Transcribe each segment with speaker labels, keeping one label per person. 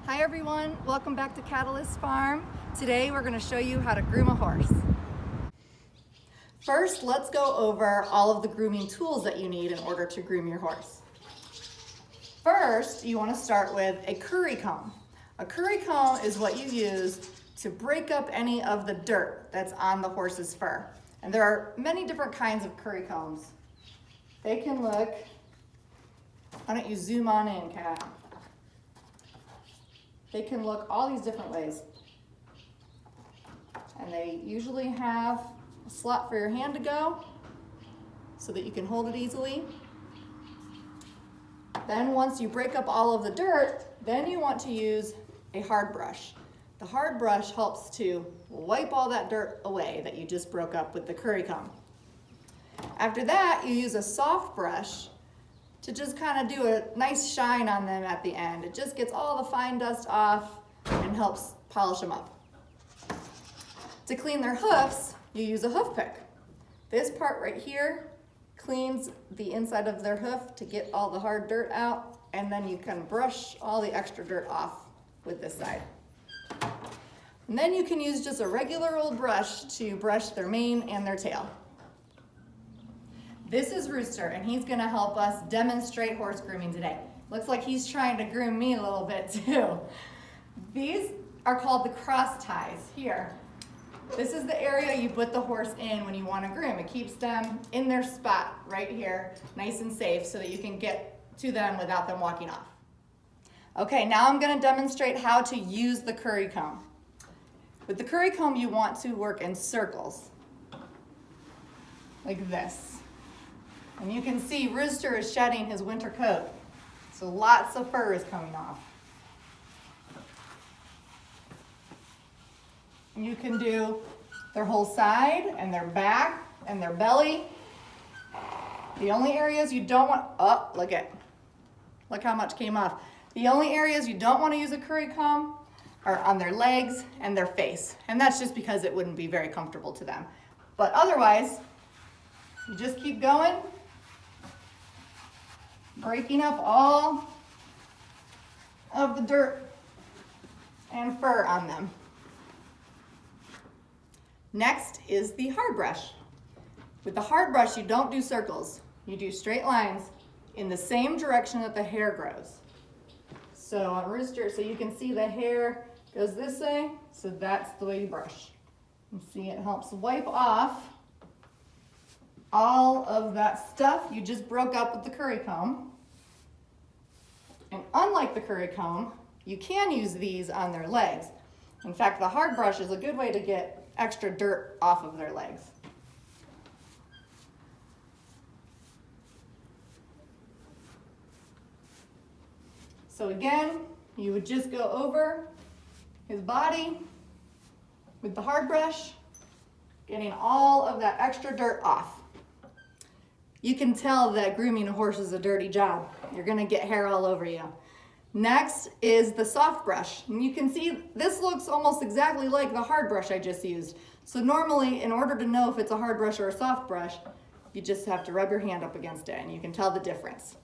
Speaker 1: Hi everyone, welcome back to Catalyst Farm. Today we're going to show you how to groom a horse. First, let's go over all of the grooming tools that you need in order to groom your horse. First, you want to start with a curry comb. A curry comb is what you use to break up any of the dirt that's on the horse's fur. And there are many different kinds of curry combs. They can look, why don't you zoom on in, Kat? They can look all these different ways. And they usually have a slot for your hand to go so that you can hold it easily. Then once you break up all of the dirt, then you want to use a hard brush. The hard brush helps to wipe all that dirt away that you just broke up with the curry comb. After that, you use a soft brush to just kind of do a nice shine on them at the end. It just gets all the fine dust off and helps polish them up. To clean their hoofs, you use a hoof pick. This part right here cleans the inside of their hoof to get all the hard dirt out, and then you can brush all the extra dirt off with this side. And then you can use just a regular old brush to brush their mane and their tail. This is Rooster, and he's gonna help us demonstrate horse grooming today. Looks like he's trying to groom me a little bit too. These are called the cross ties here. This is the area you put the horse in when you wanna groom. It keeps them in their spot right here, nice and safe, so that you can get to them without them walking off. Okay, now I'm gonna demonstrate how to use the curry comb. With the curry comb, you want to work in circles, like this. And you can see Rooster is shedding his winter coat, so lots of fur is coming off. And you can do their whole side and their back and their belly. The only areas you don't want, oh, look how much came off. The only areas you don't want to use a curry comb are on their legs and their face. And that's just because it wouldn't be very comfortable to them. But otherwise, you just keep going, breaking up all of the dirt and fur on them. Next is the hard brush. With the hard brush, you don't do circles. You do straight lines in the same direction that the hair grows. So on Rooster, so you can see the hair goes this way, so that's the way you brush. And see, it helps wipe off all of that stuff you just broke up with the curry comb. And unlike the curry comb, you can use these on their legs. In fact, the hard brush is a good way to get extra dirt off of their legs. So again, you would just go over his body with the hard brush, getting all of that extra dirt off. You can tell that grooming a horse is a dirty job. You're gonna get hair all over you. Next is the soft brush. And you can see this looks almost exactly like the hard brush I just used. So normally, in order to know if it's a hard brush or a soft brush, you just have to rub your hand up against it and you can tell the difference.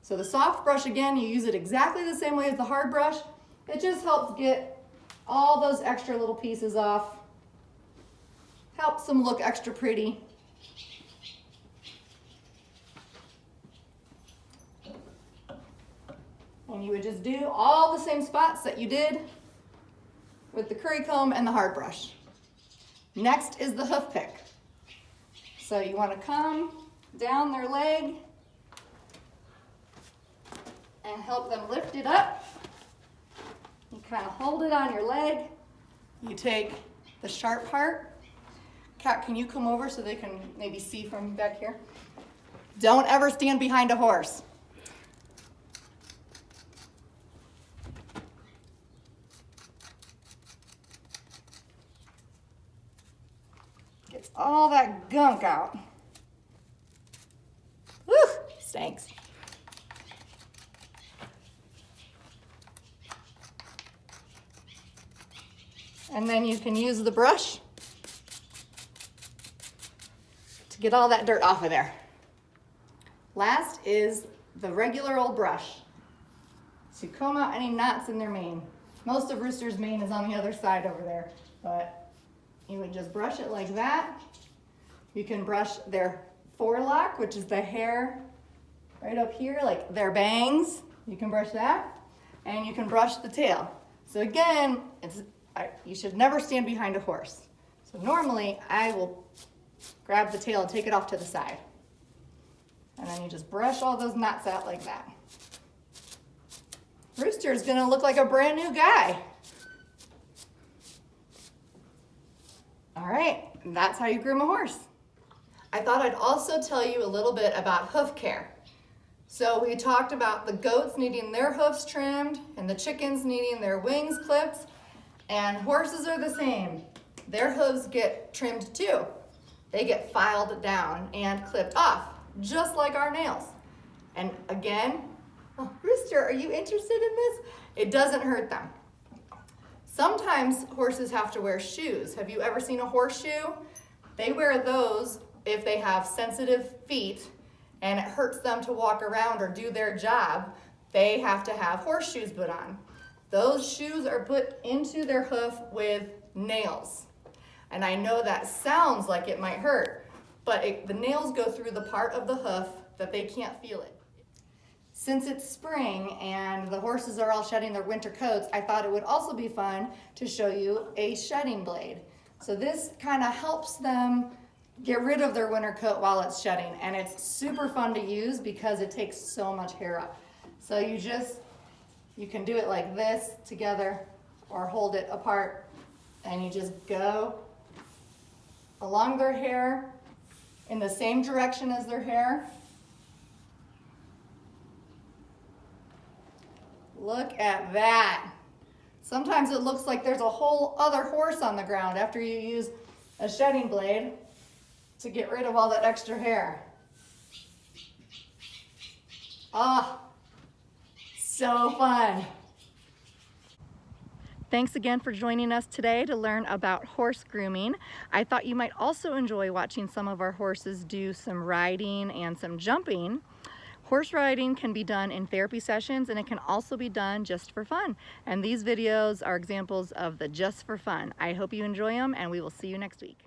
Speaker 1: So the soft brush, again, you use it exactly the same way as the hard brush. It just helps get all those extra little pieces off, helps them look extra pretty. And you would just do all the same spots that you did with the curry comb and the hard brush. Next is the hoof pick. So you want to come down their leg and help them lift it up. You kind of hold it on your leg. You take the sharp part. Kat, can you come over so they can maybe see from back here? Don't ever stand behind a horse. Gets all that gunk out. Woo, stinks. And then you can use the brush to get all that dirt off of there. Last is the regular old brush to comb out any knots in their mane. Most of Rooster's mane is on the other side over there, but you would just brush it like that. You can brush their forelock, which is the hair right up here, like their bangs. You can brush that, and you can brush the tail. So again, you should never stand behind a horse. So normally I will grab the tail and take it off to the side. And then you just brush all those knots out like that. Rooster is gonna look like a brand new guy. All right, that's how you groom a horse. I thought I'd also tell you a little bit about hoof care. So we talked about the goats needing their hoofs trimmed and the chickens needing their wings clipped, and horses are the same. Their hooves get trimmed too. They get filed down and clipped off, just like our nails. And again, oh, Rooster, are you interested in this? It doesn't hurt them. Sometimes horses have to wear shoes. Have you ever seen a horseshoe? They wear those if they have sensitive feet and it hurts them to walk around or do their job. They have to have horseshoes put on. Those shoes are put into their hoof with nails. And I know that sounds like it might hurt, but the nails go through the part of the hoof that they can't feel it. Since it's spring and the horses are all shedding their winter coats, I thought it would also be fun to show you a shedding blade. So this kind of helps them get rid of their winter coat while it's shedding, and it's super fun to use because it takes so much hair up. So you can do it like this together or hold it apart, and you just go along their hair in the same direction as their hair. Look at that. Sometimes it looks like there's a whole other horse on the ground after you use a shedding blade to get rid of all that extra hair. Ah, so fun. Thanks again for joining us today to learn about horse grooming. I thought you might also enjoy watching some of our horses do some riding and some jumping. Horse riding can be done in therapy sessions, and it can also be done just for fun. And these videos are examples of the just for fun. I hope you enjoy them, and we will see you next week.